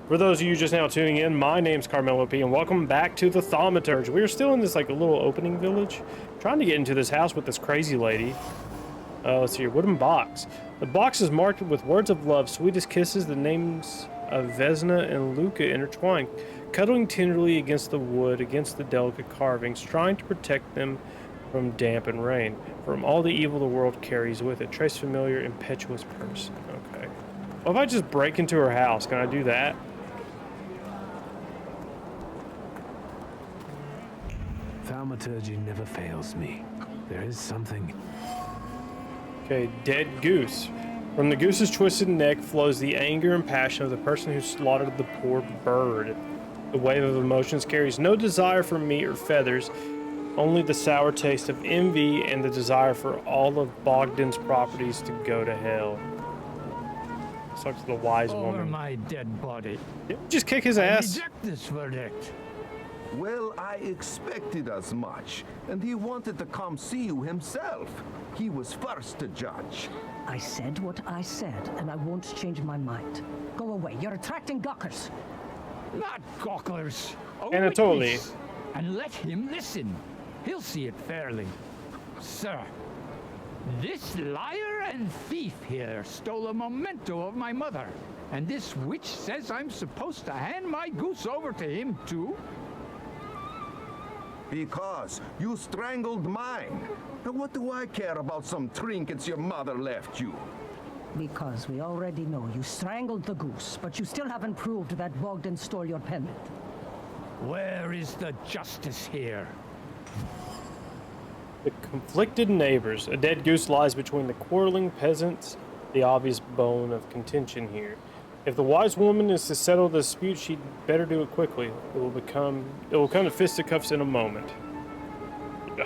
For those of you just now tuning in, my name's CarmelOP, and welcome back to the Thaumaturge. We are still in this like a little opening village, trying to get into this house with this crazy lady. Let's see, wooden box. The box is marked with words of love, sweetest kisses, the names of Vesna and Luca intertwined, cuddling tenderly against the wood, against the delicate carvings, trying to protect them from damp and rain, from all the evil the world carries with it. Trace familiar, impetuous person. Okay. What if I just break into her house? Can I do that? Thaumaturge never fails me. There is something. Okay, dead goose. From the goose's twisted neck flows the anger and passion of the person who slaughtered the poor bird. The wave of emotions carries no desire for meat or feathers, only the sour taste of envy and the desire for all of Bogdan's properties to go to hell. Sucks to the wise woman. Over my dead body. Just kick his ass. Reject this verdict. Well, I expected as much, and he wanted to come see you himself. He was first to judge. I said what I said, and I won't change my mind. Go away. You're attracting gawkers. Not gawkers. Anatoly. Witness. And let him listen. He'll see it fairly. Sir, this liar and thief here stole a memento of my mother. And this witch says I'm supposed to hand my goose over to him too? Because you strangled mine. And what do I care about some trinkets your mother left you? Because we already know you strangled the goose, but you still haven't proved that Bogdan stole your pendant. Where is the justice here? The conflicted neighbors. A dead goose lies between the quarreling peasants, the obvious bone of contention here. If the wise woman is to settle the dispute, she'd better do it quickly. It will come to fisticuffs in a moment.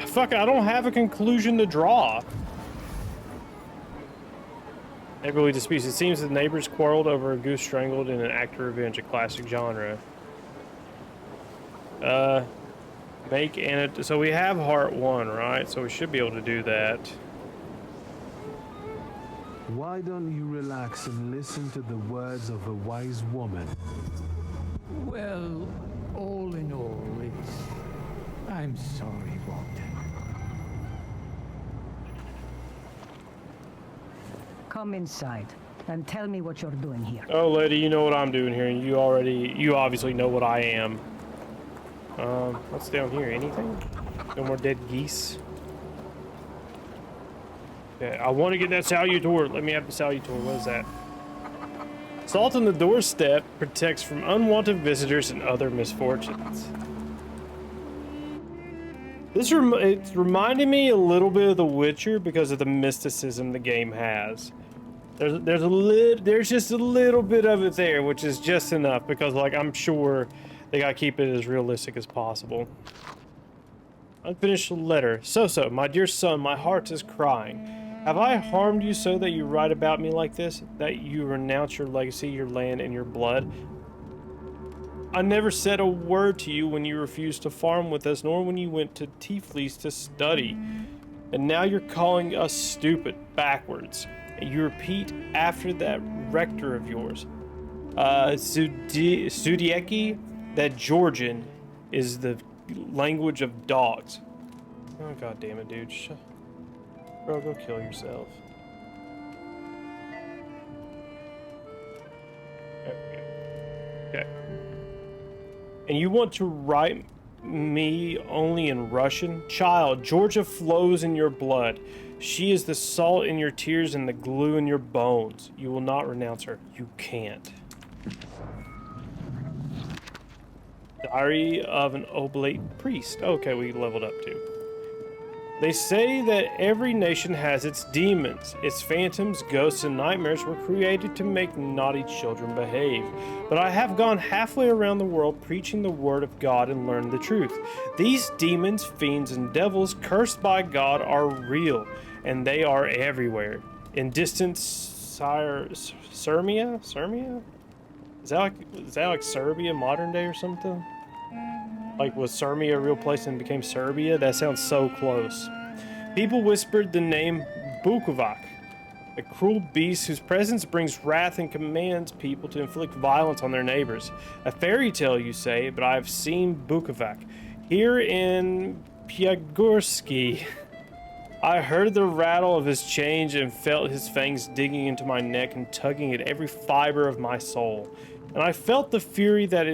Fuck, I don't have a conclusion to draw. Neighborly disputes. It seems the neighbors quarreled over a goose strangled in an act of revenge, a classic genre. So we have heart 1, right? So we should be able to do that. Why don't you relax and listen to the words of a wise woman? Well, all in all, I'm sorry, Bogdan. Come inside and tell me what you're doing here. Oh, lady, you know what I'm doing here, and you obviously know what I am. What's down here? Anything? No more dead geese? Okay, I want to get that Salutor. Let me have the Salutor. What is that? Salt on the doorstep protects from unwanted visitors and other misfortunes. It's reminding me a little bit of The Witcher because of the mysticism the game has. There's just a little bit of it there, which is just enough because, like, I'm sure they gotta keep it as realistic as possible. Unfinished letter. So, my dear son, my heart is crying. Have I harmed you so that you write about me like this? That you renounce your legacy, your land, and your blood? I never said a word to you when you refused to farm with us, nor when you went to Tiflis to study. And now you're calling us stupid, backwards. And you repeat after that rector of yours. Sudieki, that Georgian is the language of dogs. Oh, god damn it, dude. Bro, go kill yourself. Okay. And you want to write me only in Russian? Child, Georgia flows in your blood. She is the salt in your tears and the glue in your bones. You will not renounce her. You can't. Diary of an Oblate Priest. Okay, we leveled up too. They say that every nation has its demons. Its phantoms, ghosts, and nightmares were created to make naughty children behave. But I have gone halfway around the world preaching the word of God and learned the truth. These demons, fiends, and devils cursed by God are real, and they are everywhere. In distant Sirmia? Is that like Serbia modern day or something? Like, was Sirmia a real place and became Serbia? That sounds so close. People whispered the name Bukovac. A cruel beast whose presence brings wrath and commands people to inflict violence on their neighbors. A fairy tale, you say, but I have seen Bukovac. Here in Piagorsky, I heard the rattle of his chains and felt his fangs digging into my neck and tugging at every fiber of my soul. And I felt the fury that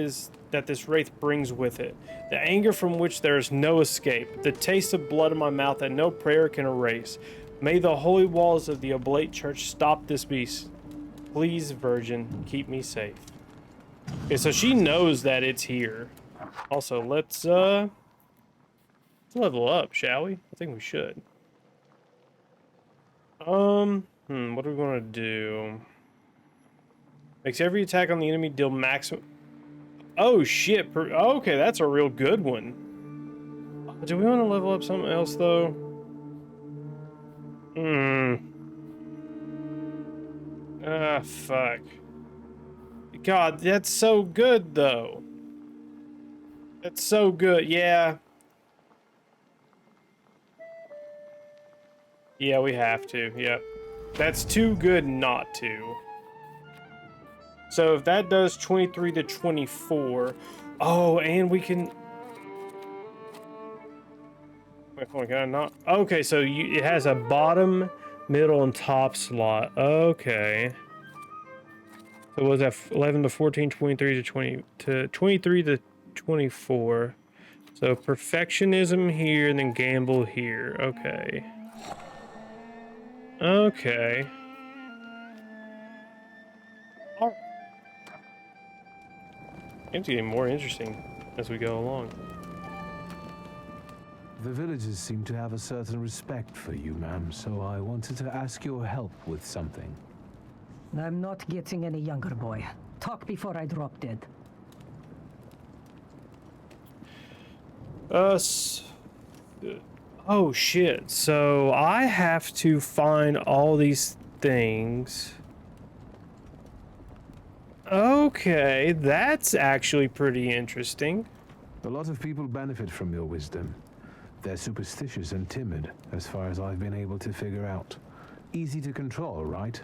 this wraith brings with it, the anger from which there is no escape, the taste of blood in my mouth that no prayer can erase. May the holy walls of the oblate church stop this beast. Please, Virgin, keep me safe. Okay, so she knows that it's here. Also, let's level up, shall we? I think we should. What are we gonna do? Makes every attack on the enemy deal maximum. Oh shit! Okay, that's a real good one. Do we want to level up something else though? Ah, fuck. God, that's so good though. That's so good. Yeah. Yeah, we have to. Yep. That's too good not to. So if that does 23 to 24. Oh, and we can... Wait, hold on, can I not? Okay, so it has a bottom, middle, and top slot. Okay. So what was that? 11 to 14, 23 to 20 to 23 to 24. So perfectionism here, and then gamble here. Okay. Okay. All right. It's getting more interesting as we go along. The villagers seem to have a certain respect for you, ma'am, so I wanted to ask your help with something. I'm not getting any younger, boy. Talk before I drop dead. Oh shit, so I have to find all these things. Okay, that's actually pretty interesting. A lot of people benefit from your wisdom. They're superstitious and timid, as far as I've been able to figure out. Easy to control, right?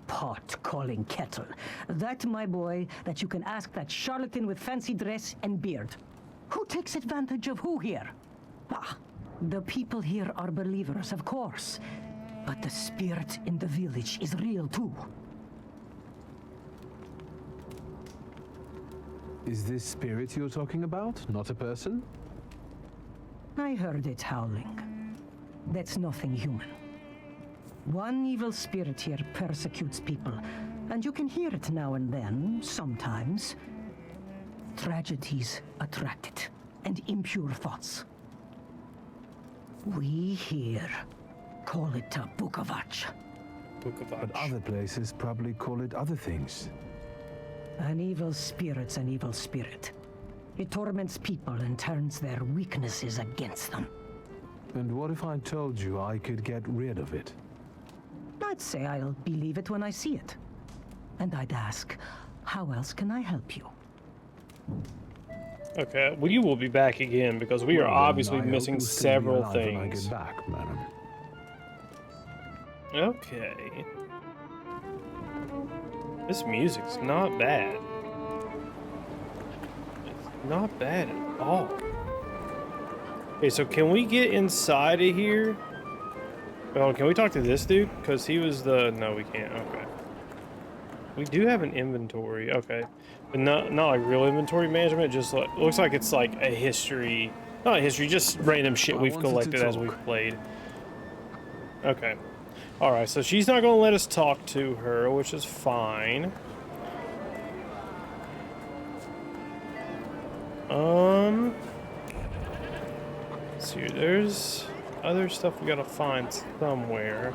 Pot calling kettle. That, my boy, that you can ask that charlatan with fancy dress and beard. Who takes advantage of who here? Ah, the people here are believers, of course. But the spirit in the village is real too. Is this spirit you're talking about, not a person? I heard it howling. That's nothing human. One evil spirit here persecutes people, and you can hear it now and then, sometimes. Tragedies attract it, and impure thoughts. We here call it a Bukovac. But other places probably call it other things. An evil spirit's an evil spirit. It torments people and turns their weaknesses against them. And what if I told you I could get rid of it? I'd say I'll believe it when I see it. And I'd ask, how else can I help you? Okay, we will be back again because we are obviously missing several things. When I get back, madam. Okay. This music's not bad. It's not bad at all. Okay, so can we get inside of here? Oh, can we talk to this dude? Because he was the... No, we can't. Okay. We do have an inventory. Okay. But not like real inventory management. Just like... Looks like it's like a history... Not a history, just random shit we've collected as we've played. Okay. Alright, so she's not going to let us talk to her, which is fine. Let's see, there's other stuff we gotta find somewhere.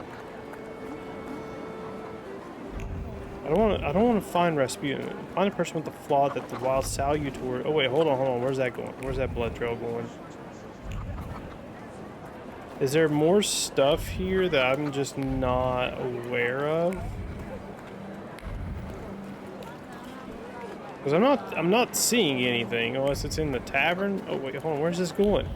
I don't want to find Rasputin. Find a person with the flaw that the wild salutor... Oh wait, hold on. Where's that going? Where's that blood trail going? Is there more stuff here that I'm just not aware of? Because I'm not seeing anything unless it's in the tavern. Oh wait, hold on, where's this going?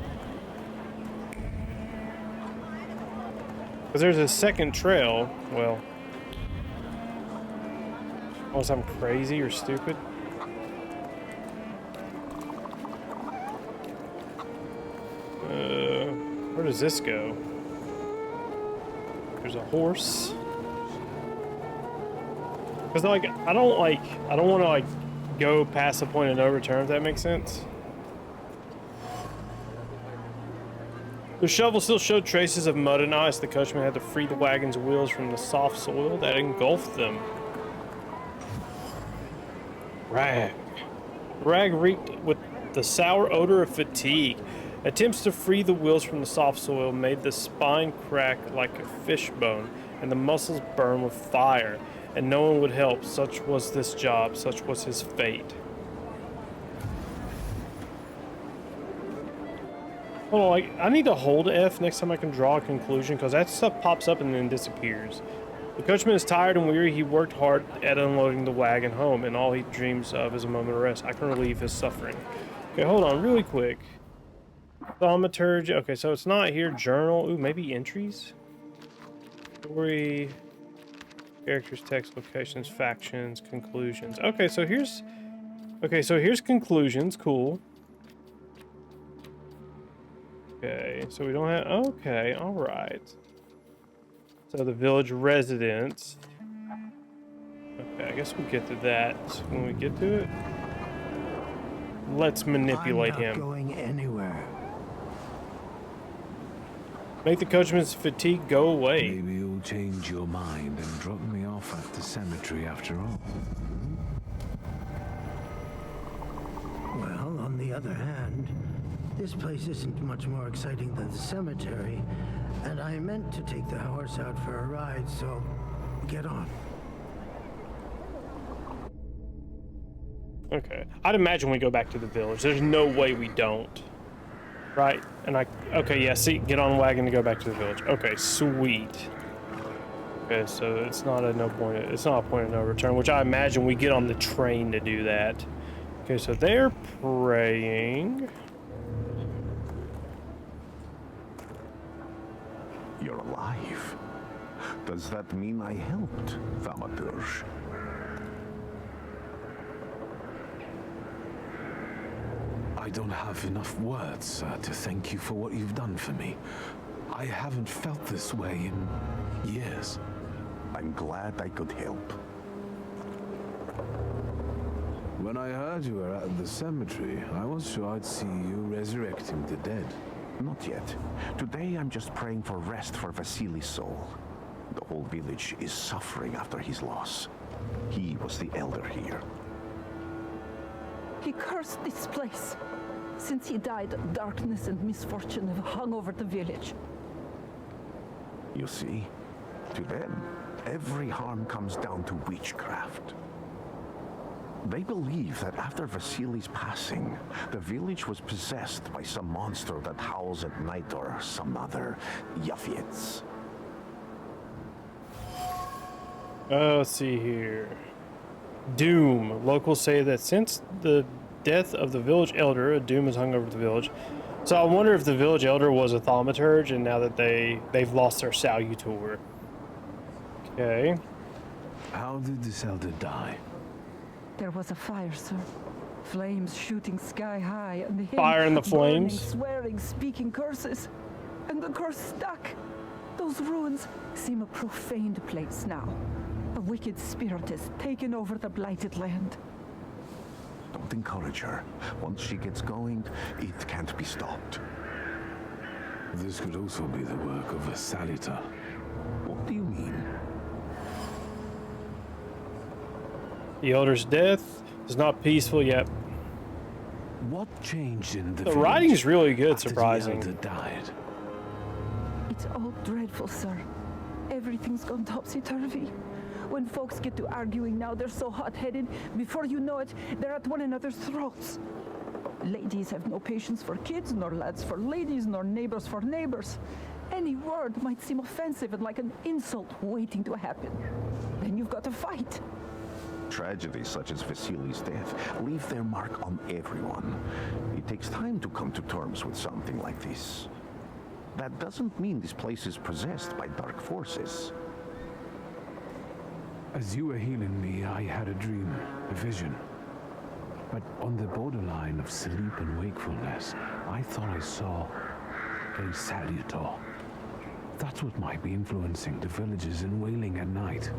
Because there's a second trail. Well, unless I'm crazy or stupid. Where does this go? There's a horse. Because like I don't want to like go past the point of no return, if that makes sense. The shovel still showed traces of mud and ice. The coachman had to free the wagon's wheels from the soft soil that engulfed them. Rag reeked with the sour odor of fatigue. Attempts to free the wheels from the soft soil made the spine crack like a fishbone, and the muscles burn with fire, and no one would help. Such was this job, such was his fate. Hold on, like, I need to hold F next time I can draw a conclusion, because that stuff pops up and then disappears. The coachman is tired and weary. He worked hard at unloading the wagon home, and all he dreams of is a moment of rest. I can relieve his suffering. Okay, hold on, really quick. Thaumaturge. Okay, so it's not here. Journal. Ooh, maybe entries? Story. Characters, text, locations, factions, conclusions. Okay, so here's conclusions. Cool. Okay, so we don't have... Okay, alright. So the village residents. Okay, I guess we'll get to that when we get to it. Let's manipulate I'm not him. Going anywhere. Make the coachman's fatigue go away. Maybe you'll change your mind and drop me off at the cemetery after all. Well, on the other hand, this place isn't much more exciting than the cemetery, and I meant to take the horse out for a ride, so get on. Okay. I'd imagine we go back to the village. There's no way we don't. Right? And okay, yeah, see, get on the wagon to go back to the village. Okay, sweet. Okay, so it's not a point of no return, which I imagine we get on the train to do that. Okay, so they're praying. You're alive. Does that mean I helped, Thaumaturge? I don't have enough words to thank you for what you've done for me. I haven't felt this way in years. I'm glad I could help. When I heard you were at the cemetery, I was sure I'd see you resurrecting the dead. Not yet. Today I'm just praying for rest for Vasily's soul. The whole village is suffering after his loss. He was the elder here. He cursed this place. Since he died, darkness and misfortune have hung over the village. You see, to them, every harm comes down to witchcraft. They believe that after Vasily's passing, the village was possessed by some monster that howls at night or some other Yafiets. Let's see here. Doom. Locals say that since the death of the village elder, a doom has hung over the village. So I wonder if the village elder was a thaumaturge, and now that they've lost their salutor. Okay. How did this elder die? There was a fire, sir. Flames shooting sky high, and him Fire in the burning, flames? swearing, speaking curses. And the curse stuck. Those ruins seem a profaned place now. A wicked spirit has taken over the blighted land. Don't encourage her. Once she gets going, it can't be stopped. This could also be the work of a salutor. What do you mean? The elder's death is not peaceful yet. What changed in the The village writing's really good, after surprising. the elder died? It's all dreadful, sir. Everything's gone topsy-turvy. When folks get to arguing now, they're so hot-headed. Before you know it, they're at one another's throats. Ladies have no patience for kids, nor lads for ladies, nor neighbors for neighbors. Any word might seem offensive and like an insult waiting to happen. Then you've got to fight. Tragedies such as Vasily's death leave their mark on everyone. It takes time to come to terms with something like this. that doesn't mean this place is possessed by dark forces. As you were healing me, I had a dream, a vision. But on the borderline of sleep and wakefulness, I thought I saw a salutor. That's what might be influencing the villagers in Wailing at night.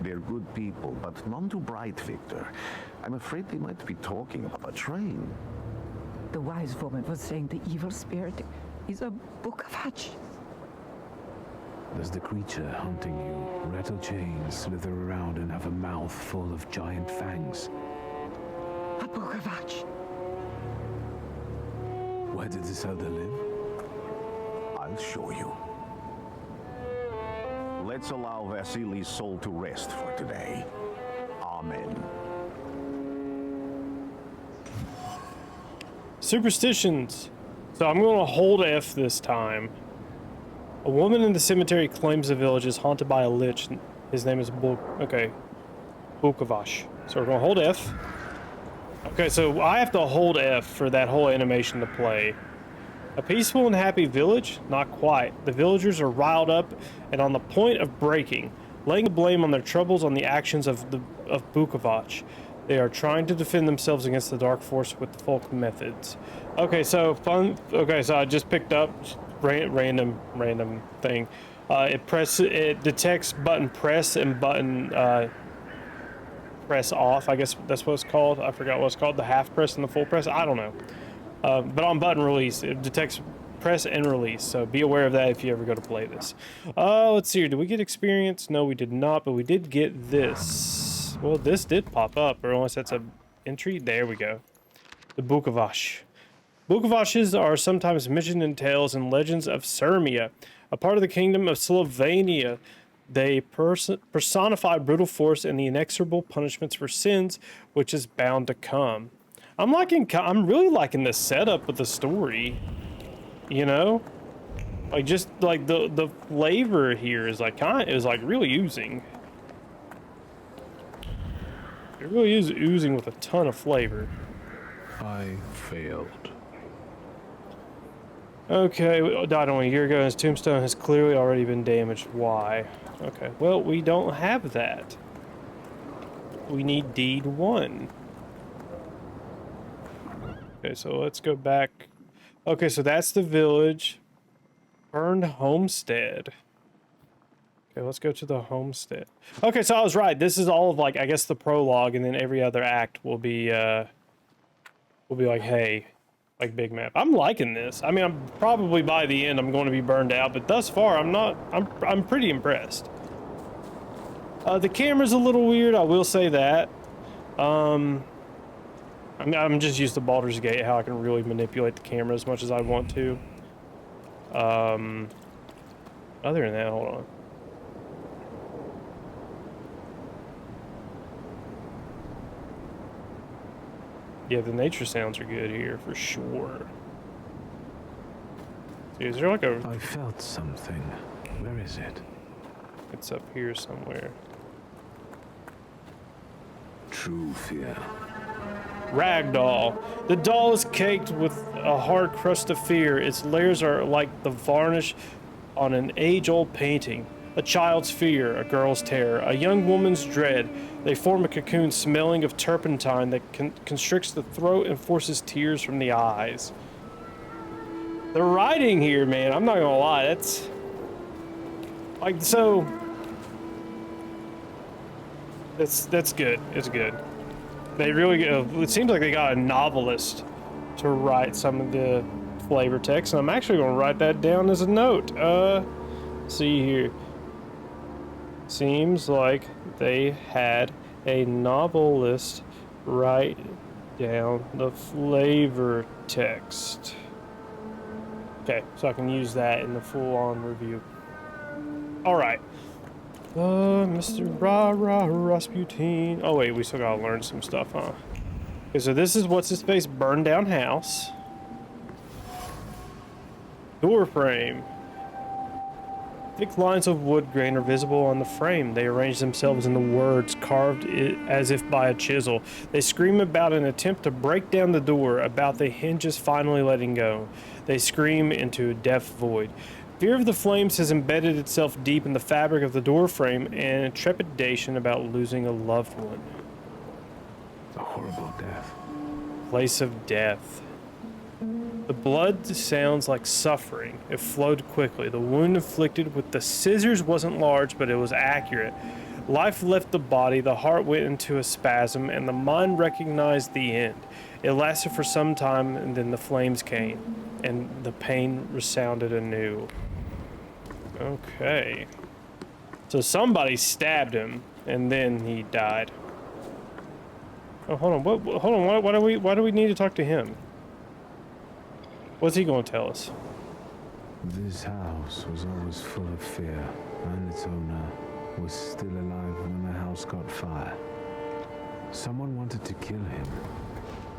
They're good people, but none too bright, Victor. I'm afraid they might be talking about a train. The wise woman was saying the evil spirit is a book of hatch. Does the creature hunting you rattle chains, slither around, and have a mouth full of giant fangs? A book of hatch. Where did this elder live? I'll show you. Let's allow Vasily's soul to rest for today. Amen. Superstitions. So I'm going to hold F this time. A woman in the cemetery claims the village is haunted by a lich. His name is Bukavash. So we're going to hold F. Okay, so I have to hold F for that whole animation to play. A peaceful and happy village? Not quite. The villagers are riled up and on the point of breaking, laying the blame on their troubles on the actions of Bukavash. They are trying to defend themselves against the dark force with folk methods. Okay, so so I just picked up random thing. It detects button press and button press off. I guess that's what it's called. I forgot what it's called. The half press and the full press. I don't know. But on button release, it detects press and release. So be aware of that if you ever go to play this. Let's see here. Did we get experience? No, we did not. But we did get this. Well, this did pop up, or unless that's an entry. There we go. The Bukavash. Bukavashes are sometimes mentioned in tales and legends of Sirmia, a part of the kingdom of Slovenia. They personify brutal force and the inexorable punishments for sins, which is bound to come. I'm really liking the setup of the story. You know, like just like the flavor here is like really oozing. It really is oozing with a ton of flavor. I failed. Okay, died only a year ago, and his tombstone has clearly already been damaged. Why? Okay, well, we don't have that. We need deed 1. Okay, so let's go back. Okay, so that's the village. Burned homestead. Okay, let's go to the homestead. Okay, so I was right. This is all of, like, I guess the prologue, and then every other act will be like, hey, like big map. I'm liking this. I mean, I'm probably by the end I'm going to be burned out, but thus far I'm pretty impressed. The camera's a little weird, I will say that. I'm just used to Baldur's Gate, how I can really manipulate the camera as much as I want to. Other than that, hold on. Yeah, the nature sounds are good here for sure. See, is there like a... I felt something. Where is it? It's up here somewhere. True fear. Ragdoll. The doll is caked with a hard crust of fear. Its layers are like the varnish on an age-old painting. A child's fear, a girl's terror, a young woman's dread. They form a cocoon smelling of turpentine that constricts the throat and forces tears from the eyes. The writing here, man, I'm not gonna lie, that's... like, so... That's good, it's good. They really, it seems like they got a novelist to write some of the flavor text, and I'm actually gonna write that down as a note. See here. Seems like they had a novelist write down the flavor text. Okay, so I can use that in the full-on review. Alright. Mr. Rasputin. Oh wait, we still gotta learn some stuff, huh? Okay, so this is what's-his-face burned down house. Door frame. Thick lines of wood grain are visible on the frame. They arrange themselves into words carved as if by a chisel. They scream about an attempt to break down the door, about the hinges finally letting go. They scream into a deaf void. Fear of the flames has embedded itself deep in the fabric of the doorframe, and trepidation about losing a loved one. A horrible death. Place of death. The blood sounds like suffering. It flowed quickly. The wound inflicted with the scissors wasn't large, but it was accurate. Life left the body, the heart went into a spasm, and the mind recognized the end. It lasted for some time, and then the flames came, and the pain resounded anew. Okay. So somebody stabbed him, and then he died. Oh, hold on. Hold on. Why do we need to talk to him? What's he going to tell us? This house was always full of fear, and its owner was still alive when the house caught fire. Someone wanted to kill him.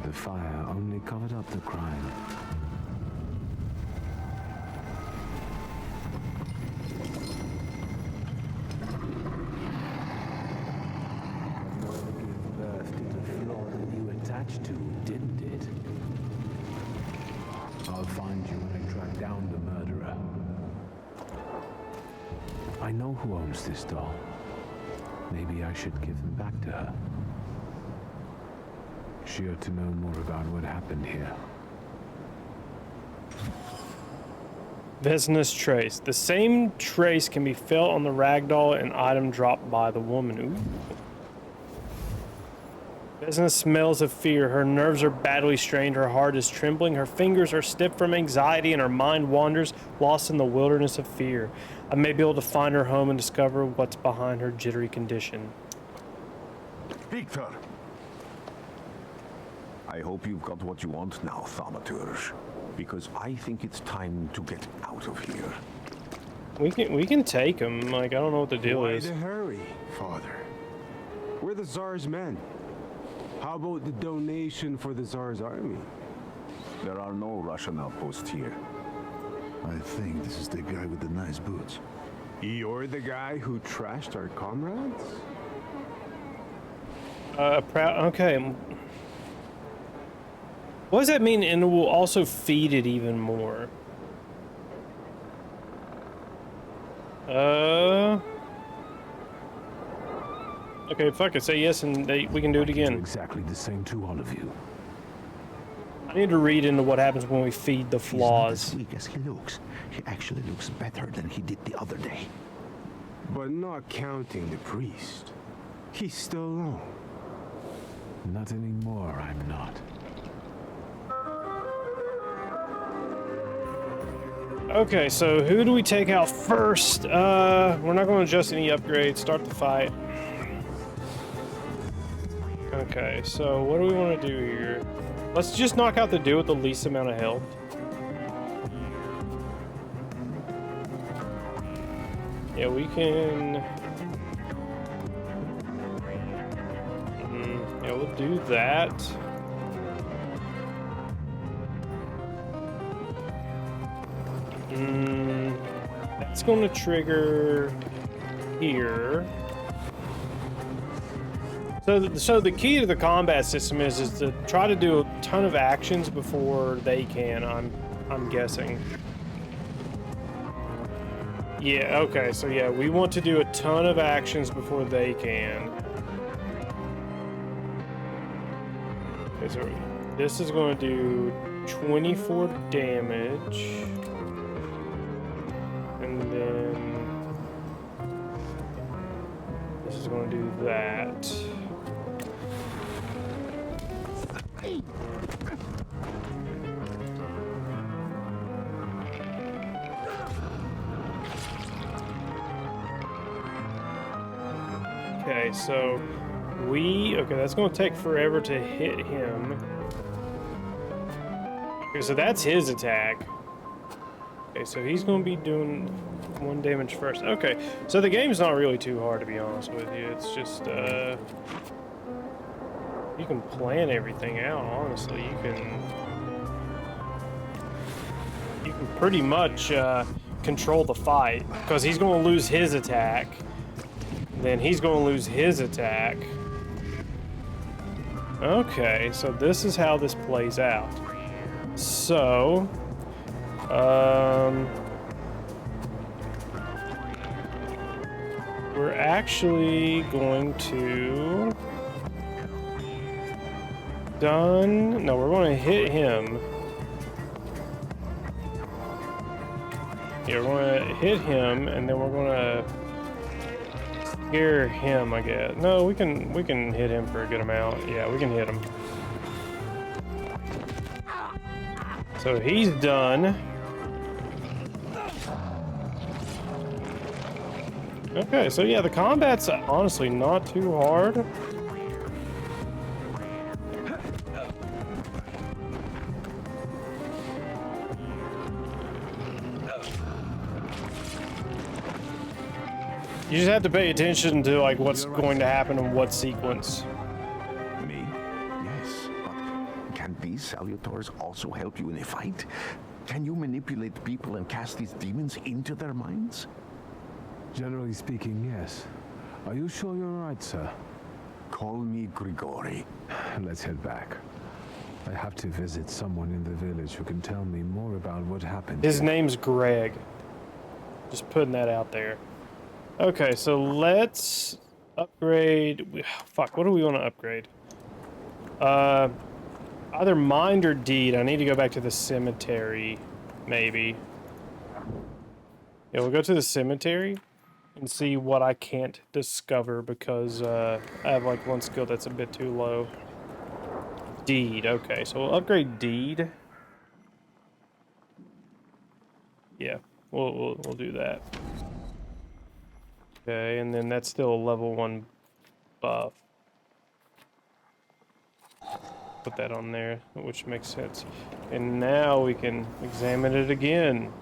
The fire only covered up the crime. Gave birth to the flaw that you attached to, didn't it? I'll find you when I track down the murderer. I know who owns this doll. Maybe I should give them back to her. She ought to know more about what happened here. Vesna's trace. The same trace can be felt on the ragdoll and item dropped by the woman. Ooh. Vesna smells of fear. Her nerves are badly strained. Her heart is trembling. Her fingers are stiff from anxiety, and her mind wanders, lost in the wilderness of fear. I may be able to find her home and discover what's behind her jittery condition. Victor! I hope you've got what you want now, Thaumaturge. Because I think it's time to get out of here. We can take him. Like, I don't know what the deal Why is. the hurry, Father? We're the Tsar's men. How about the donation for the Tsar's army? There are no Russian outposts here. I think this is the guy with the nice boots. You're the guy who trashed our comrades? Okay. What does that mean? And it will also feed it even more. Okay, fuck it. Say yes, and we can do it again. Exactly the same to all of you. I need to read into what happens when we feed the flaws. He's not as weak as he looks. He actually looks better than he did the other day. But not counting the priest. He's still alone. Not anymore, I'm not. Okay, so who do we take out first? We're not going to adjust any upgrades. Start the fight. Okay, so what do we want to do here? Let's just knock out the dude with the least amount of health. Yeah, we can... yeah, we'll do that. That's going to trigger here. So the key to the combat system is to try to do a ton of actions before they can. I'm guessing. Yeah. Okay. So yeah, we want to do a ton of actions before they can. Okay, so this is going to do 24 damage, and then this is going to do that. Okay, so that's going to take forever to hit him. Okay, so that's his attack. Okay, so he's going to be doing 1 damage first. Okay, so the game's not really too hard, to be honest with you. It's just, you can plan everything out, honestly. You can pretty much control the fight, because he's going to lose his attack. Then he's going to lose his attack. Okay, so this is how this plays out. So, We're actually going to... No, we're going to hit him. Yeah, we're going to hit him, and then we're going to scare him, I guess. No, we can hit him for a good amount. Yeah, we can hit him. So he's done. Okay, so yeah, the combat's honestly not too hard. You just have to pay attention to like what's going to happen in what sequence. Me? Yes, but can these salutors also help you in a fight? Can you manipulate people and cast these demons into their minds? Generally speaking, yes. Are you sure you're right, sir? Call me Grigori. Let's head back. I have to visit someone in the village who can tell me more about what happened. His name's Greg. Just putting that out there. Okay, so let's upgrade. Fuck, what do we want to upgrade? Either mind or deed. I need to go back to the cemetery, maybe. Yeah, we'll go to the cemetery and see what I can't discover because I have like one skill that's a bit too low. Deed. Okay, so we'll upgrade deed. Yeah, we'll do that. Okay, and then that's still a level 1 buff. Put that on there, which makes sense. And now we can examine it again.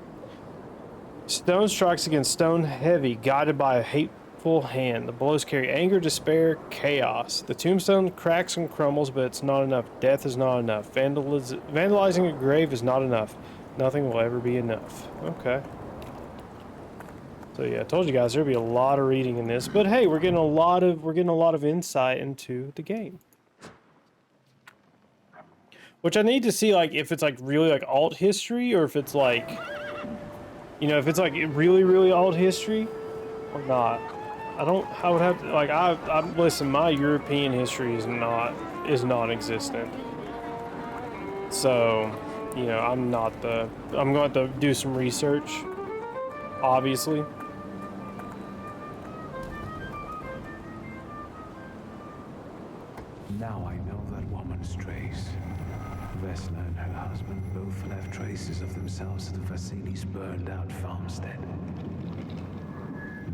Stone strikes against stone heavy, guided by a hateful hand. The blows carry anger, despair, chaos. The tombstone cracks and crumbles, but it's not enough. Death is not enough. Vandalizing a grave is not enough. Nothing will ever be enough. Okay. So yeah, I told you guys there'd be a lot of reading in this, but hey, we're getting a lot of insight into the game. Which I need to see like if it's like really like alt history or if it's like, you know, if it's like really alt history or not. I would have to, like listen, my European history is non-existent. So, you know, I'm going to do some research, obviously. Now I know that woman's trace. Vesna and her husband both left traces of themselves at the Vasilis' burned-out farmstead.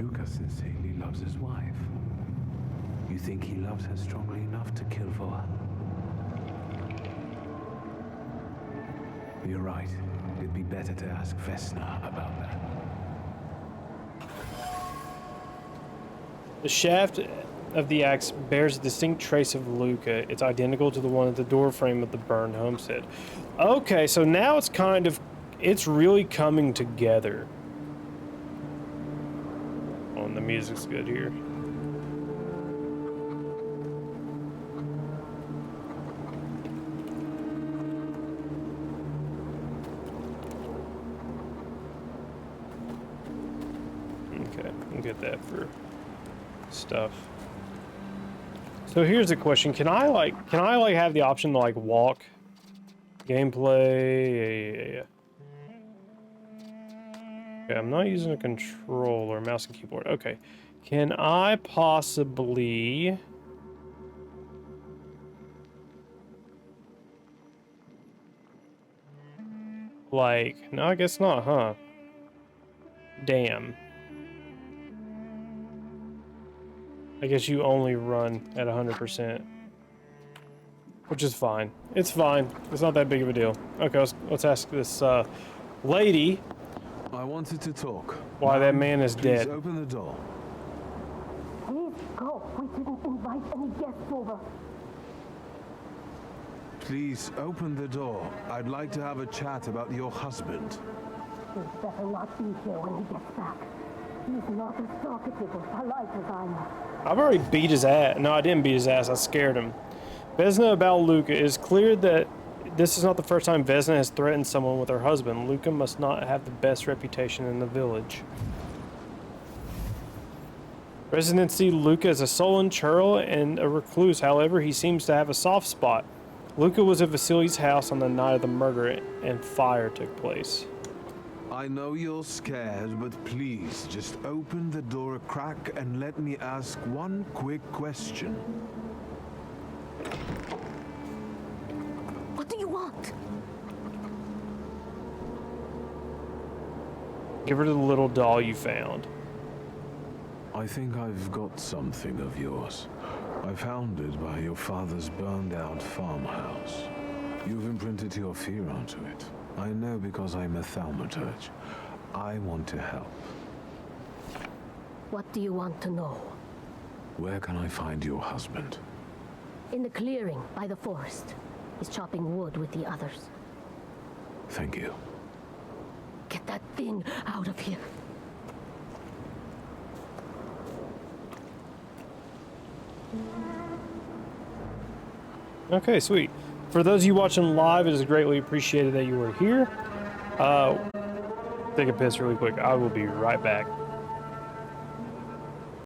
Lucas sincerely loves his wife. You think he loves her strongly enough to kill for her? You're right. It'd be better to ask Vesna about that. The shaft of the axe bears a distinct trace of Luca. It's identical to the one at the doorframe of the burned homestead. Okay, so now it's really coming together. Oh, and the music's good here. Okay, we'll get that for stuff. So here's the question: Can I have the option to like walk? Gameplay. Yeah. Okay, I'm not using a controller, mouse and keyboard. Okay, can I possibly? Like, no, I guess not, huh? Damn. I guess you only run at 100%. Which is fine. It's fine. It's not that big of a deal. Okay, let's ask this lady. I wanted to talk. Why that man is dead. Please open the door. Please go. We didn't invite any guests over. Please open the door. I'd like to have a chat about your husband. He'd better not be here when he gets back. He's not as talkative or polite as I am. I've already beat his ass. No, I didn't beat his ass. I scared him. Vesna about Luca. It is clear that this is not the first time Vesna has threatened someone with her husband. Luca must not have the best reputation in the village. Residents see Luca as a sullen churl and a recluse. However, he seems to have a soft spot. Luca was at Vasily's house on the night of the murder, and fire took place. I know you're scared, but please just open the door a crack and let me ask one quick question. What do you want? Give her the little doll you found. I think I've got something of yours. I found it by your father's burned-out farmhouse. You've imprinted your fear onto it. I know because I'm a Thaumaturge. I want to help. What do you want to know? Where can I find your husband? In the clearing by the forest. He's chopping wood with the others. Thank you. Get that thing out of here. Okay, sweet. For those of you watching live, it is greatly appreciated that you were here. Take a piss really quick. I will be right back.